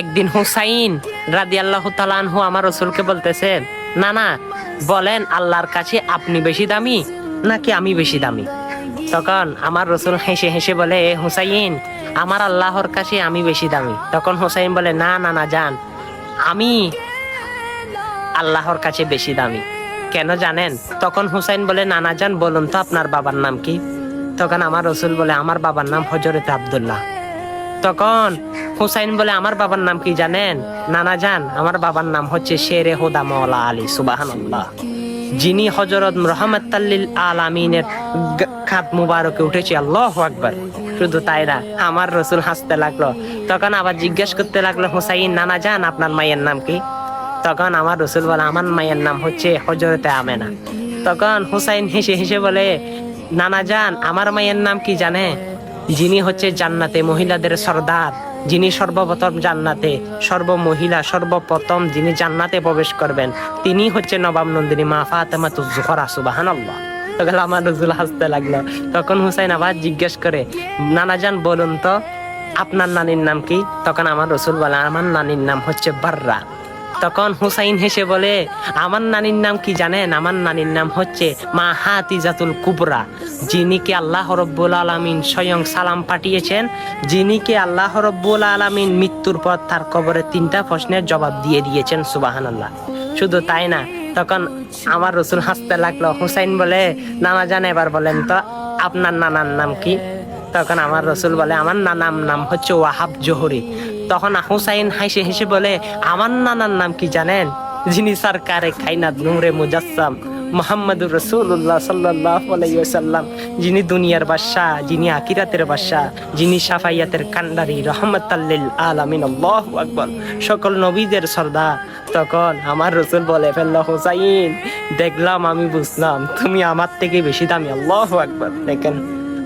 একদিন হুসাইন রাদিয়াল্লাহু তাআলা আনহু আমার রাসূলকে বলতেছেন, না না, বলেন আল্লাহর কাছে আপনি বেশি দামি নাকি আমি বেশি দামি? তখন আমার রাসূল হেসে হেসে বলে, এ হুসাইন, আমার আল্লাহর কাছে আমি বেশি দামি। তখন হুসাইন বলে, না না না জান, আমি আল্লাহর কাছে বেশি দামি। কেন জানেন? তখন হুসাইন বলে, নানা জান বলুন তো আপনার বাবার নাম কি? তখন আমার রাসূল বলে, আমার বাবার নাম হযরত আব্দুল্লাহ। তখন হুসাইন বলে, আমার বাবার নাম কি জানেন? নানা জান, আমার বাবার নাম হচ্ছে শেরে হুদা মাওলা আলী। সুবহানাল্লাহ। যিনি হযরত রাহমাতাল লিল আলামিনের খাত মুবারকে উঠেছে। আল্লাহু আকবার। শুধু তাই না, আমার রাসূল হাসতে লাগলো। তখন আবার জিজ্ঞেস করতে লাগলো, হুসাইন নানা জান আপনার মায়ের নাম কি? তখন আমার রাসূল বলে, আমার মায়ের নাম হচ্ছে হযরতে আমেনা। তখন হুসাইন হেসে হেসে বলে, নানা জান আমার মায়ের নাম কি জানে? যিনি হচ্ছে জান্নাতে মহিলাদের সর্দার, যিনি সর্বপ্রথম জান্নাতে সর্বমহিলা সর্বপ্রথম যিনি জান্নাতে প্রবেশ করবেন, তিনি হচ্ছে নবাব নন্দিনী মা ফাতেমাতুজ জোহরা। সুবহানাল্লাহ। তখন আমার রাসূল হাসতে লাগলো। তখন হুসাইন আবার জিজ্ঞেস করে, নানা জান বলুন তো আপনার নানির নাম কি? তখন আমার রাসূল বলে, আমার নানির নাম হচ্ছে বাররা। তখন হুসাইন হেসে বলে, আমার নানির নাম কি জানেন? আমার নানির নাম হচ্ছে মা হাতিজাতুল কুবরা, যিনি কে আল্লাহ রব্বুল আলামিন স্বয়ং সালাম পাঠিয়েছেন, যিনি কে আল্লাহ রব্বুল আলামিন মৃত্যুর পর তার কবরে 3টা প্রশ্নের জবাব দিয়ে দিয়েছেন। সুবহানাল্লাহ। শুধু তাই না, তখন আমার রাসূল হাসতে লাগলো। হুসাইন বলে, নানা জান এবার বলেন তো আপনার নানার নাম কি? তখন আমার রাসূল বলে, আমার নানার নাম হচ্ছে ওয়াহাব জোহরি। তখন হুসাইন হাসে হেসে বলে, আমার নানার নাম কি জানেন? যিনি সরকারে কায়নাত নূরে মুজাসসাম মুহাম্মদুর রাসূলুল্লাহ সাল্লাল্লাহু আলাইহি ওয়াসাল্লাম, যিনি দুনিয়ার বাদশা, যিনি আখিরাতের বাদশা, যিনি শাফায়াতের কান্ডারি, রাহমাতাল লিল আলামিন। আল্লাহু আকবার। সকল নবীদের সর্দার। তখন আমার রাসূল বলে ফেলল, হুসাইন দেখলাম, আমি বুঝলাম তুমি আমার থেকে বেশি দামি। আল্লাহু আকবার। দেখেন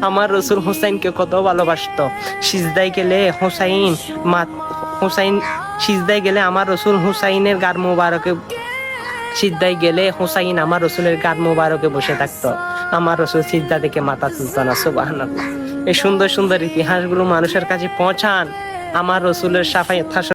আমার রাসূল হুসাইনকে কত ভালোবাসতো। সিজদায় গেলে হুসাইন সিজদায় গেলে আমার রাসূল হুসাইনের গার মোবারকে সিজদায় গেলে হুসাইন আমার রাসূলের গার মোবারকে বসে থাকতো। আমার রাসূল সিজদা থেকে মাথা তুলতো না। সুবহানাল্লাহ। এই সুন্দর সুন্দর ইতিহাসগুলো মানুষের কাছে পৌঁছান। আমার রাসূলের শাফায়াত